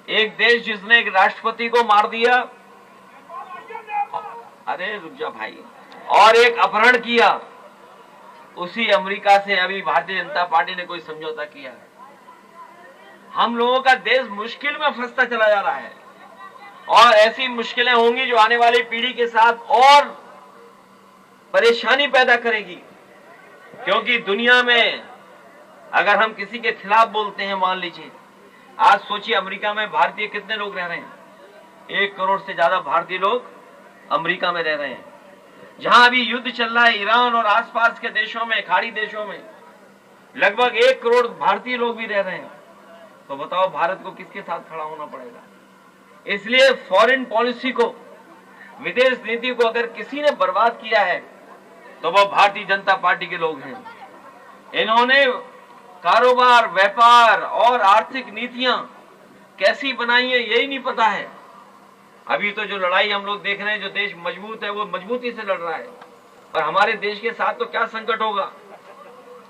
एक देश जिसने एक राष्ट्रपति को मार दिया, अरे रुक जा भाई, और एक अपहरण किया, उसी अमेरिका से अभी भारतीय जनता पार्टी ने कोई समझौता किया है। हम लोगों का देश मुश्किल में फंसता चला जा रहा है और ऐसी मुश्किलें होंगी जो आने वाली पीढ़ी के साथ और परेशानी पैदा करेगी। क्योंकि दुनिया में अगर हम किसी के खिलाफ बोलते हैं, मान लीजिए आज सोचिए अमेरिका में भारतीय कितने लोग रह रहे हैं, 1 करोड़ से ज्यादा भारतीय लोग अमेरिका में रह रहे हैं। जहां अभी युद्ध चल रहा है ईरान और आसपास के देशों में, खाड़ी देशों में लगभग 1 करोड़ भारतीय लोग भी रह रहे हैं। तो बताओ भारत को किसके साथ खड़ा होना पड़ेगा। इसलिए फॉरेन पॉलिसी को, विदेश नीति को अगर किसी ने बर्बाद किया है तो वह भारतीय जनता पार्टी के लोग हैं। इन्होंने कारोबार, व्यापार और आर्थिक नीतियां कैसी बनाई है यही नहीं पता है। अभी तो जो लड़ाई हम लोग देख रहे हैं, जो देश मजबूत है वो मजबूती से लड़ रहा है, और हमारे देश के साथ तो क्या संकट होगा।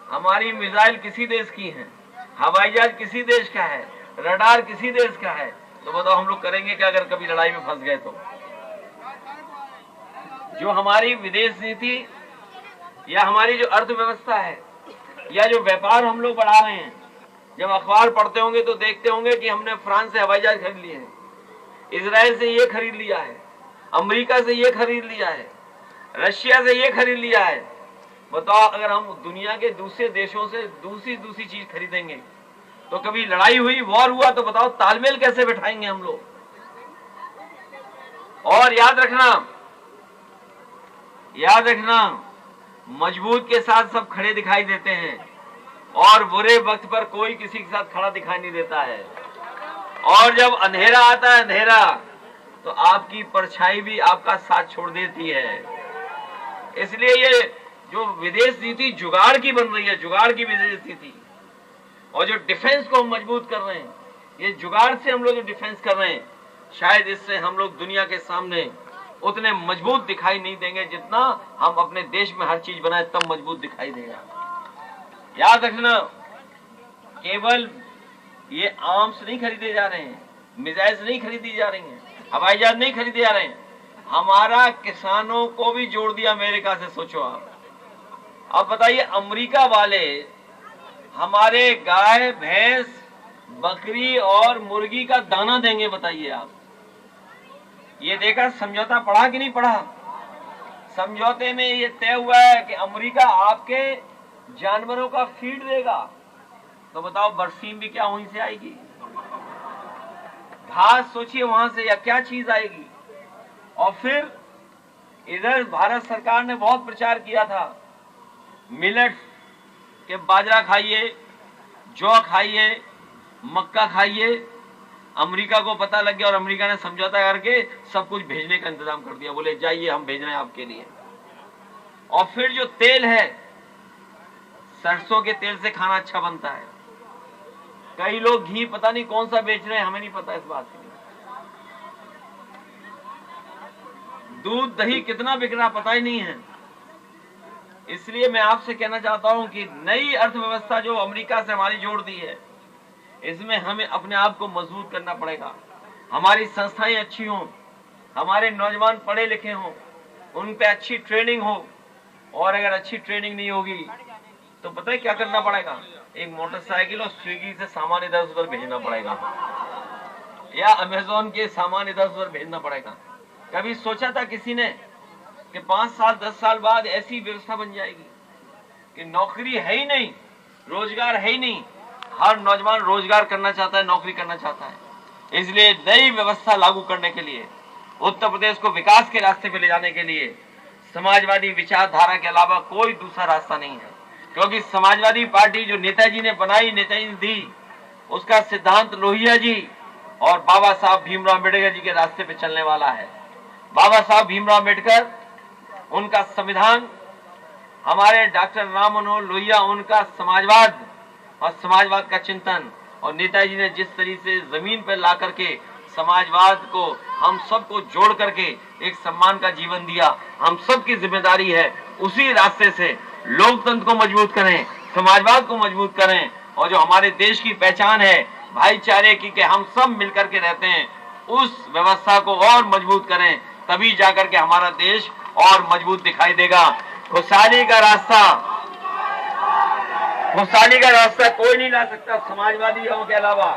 हमारी मिसाइल किसी देश की है, हवाई जहाज किसी देश का है, रडार किसी देश का है। तो बताओ हम लोग करेंगे क्या अगर कभी लड़ाई में फंस गए तो। जो हमारी विदेश नीति या हमारी जो अर्थव्यवस्था है या जो व्यापार हम लोग बढ़ा रहे हैं, जब अखबार पढ़ते होंगे तो देखते होंगे कि हमने फ्रांस से हवाई जहाज खरीद लिए हैं, इजराइल से ये खरीद लिया है, अमेरिका से ये खरीद लिया है, रशिया से ये खरीद लिया है। बताओ अगर हम दुनिया के दूसरे देशों से दूसरी चीज खरीदेंगे तो कभी लड़ाई हुई, वॉर हुआ तो बताओ तालमेल कैसे बैठाएंगे हम लोग। और याद रखना मजबूत के साथ सब खड़े दिखाई देते हैं और बुरे वक्त पर कोई किसी के साथ खड़ा दिखाई नहीं देता है। और जब अंधेरा आता है, अंधेरा, तो आपकी परछाई भी आपका साथ छोड़ देती है। इसलिए ये जो विदेश नीति जुगाड़ की बन रही है, जुगाड़ की विदेश नीति, और जो डिफेंस को हम मजबूत कर रहे हैं, ये जुगाड़ से हम लोग डिफेंस कर रहे हैं, शायद इससे हम लोग दुनिया के सामने उतने मजबूत दिखाई नहीं देंगे जितना हम अपने देश में हर चीज बनाए तब मजबूत दिखाई देगा। याद रखना, केवल ये आर्म्स नहीं खरीदे जा रहे हैं, मिसाइल्स नहीं खरीदी जा रही हैं, हवाई जहाज नहीं खरीदे जा रहे हैं, हमारा किसानों को भी जोड़ दिया अमेरिका से। सोचो आप, अब बताइए अमेरिका वाले हमारे गाय, भैंस, बकरी और मुर्गी का दाना देंगे। बताइए आप, ये देखा समझौता पढ़ा कि नहीं पढ़ा। समझौते में ये तय हुआ है कि अमेरिका आपके जानवरों का फीड देगा। तो बताओ बरसीम भी क्या वहीं से आएगी, घास सोचिए वहां से, या क्या चीज आएगी। और फिर इधर भारत सरकार ने बहुत प्रचार किया था, मिलेट्स के बाजरा खाइए, जौ खाइए, मक्का खाइए। अमेरिका को पता लग गया और अमेरिका ने समझौता करके सब कुछ भेजने का इंतजाम कर दिया। बोले जाइए हम भेज रहे हैं आपके लिए। और फिर जो तेल है, सरसों के तेल से खाना अच्छा बनता है। कई लोग घी पता नहीं कौन सा बेच रहे हैं, हमें नहीं पता इस बात की। दूध दही कितना बिक रहा पता ही नहीं है। इसलिए मैं आपसे कहना चाहता हूं कि नई अर्थव्यवस्था जो अमेरिका से हमारी जोड़ दी है, इसमें हमें अपने आप को मजबूत करना पड़ेगा। हमारी संस्थाएं अच्छी हों, हमारे नौजवान पढ़े लिखे हों, उन पे अच्छी ट्रेनिंग हो। और अगर अच्छी ट्रेनिंग नहीं होगी तो पता है क्या करना पड़ेगा, एक मोटरसाइकिल और स्विगी से सामान इधर उधर भेजना पड़ेगा, या अमेजोन के सामान इधर उधर भेजना पड़ेगा। कभी सोचा था किसी ने कि 5 साल 10 साल बाद ऐसी व्यवस्था बन जाएगी कि नौकरी है ही नहीं, रोजगार है ही नहीं, हर नौजवान रोजगार करना चाहता है, नौकरी करना चाहता है। इसलिए नई व्यवस्था लागू करने के लिए, उत्तर प्रदेश को विकास के रास्ते पे ले जाने के लिए समाजवादी विचारधारा के अलावा कोई दूसरा रास्ता नहीं है। क्योंकि समाजवादी पार्टी जो नेताजी ने बनाई, नेताजी ने दी, उसका सिद्धांत लोहिया जी और बाबा साहब भीमराव अम्बेडकर जी के रास्ते पे चलने वाला है। बाबा साहब भीमराव अम्बेडकर, उनका संविधान, हमारे डॉक्टर राम मनोहर लोहिया, उनका समाजवाद और समाजवाद का चिंतन, और नेताजी ने जिस तरीके से जमीन पर ला करके समाजवाद को हम सबको जोड़ करके एक सम्मान का जीवन दिया, हम सबकी जिम्मेदारी है उसी रास्ते से लोकतंत्र को मजबूत करें, समाजवाद को मजबूत करें, और जो हमारे देश की पहचान है भाईचारे की कि हम सब मिलकर के रहते हैं, उस व्यवस्था को और मजबूत करें, तभी जाकर के हमारा देश और मजबूत दिखाई देगा। खुशहाली का रास्ता कोई नहीं ला सकता समाजवादियों के अलावा।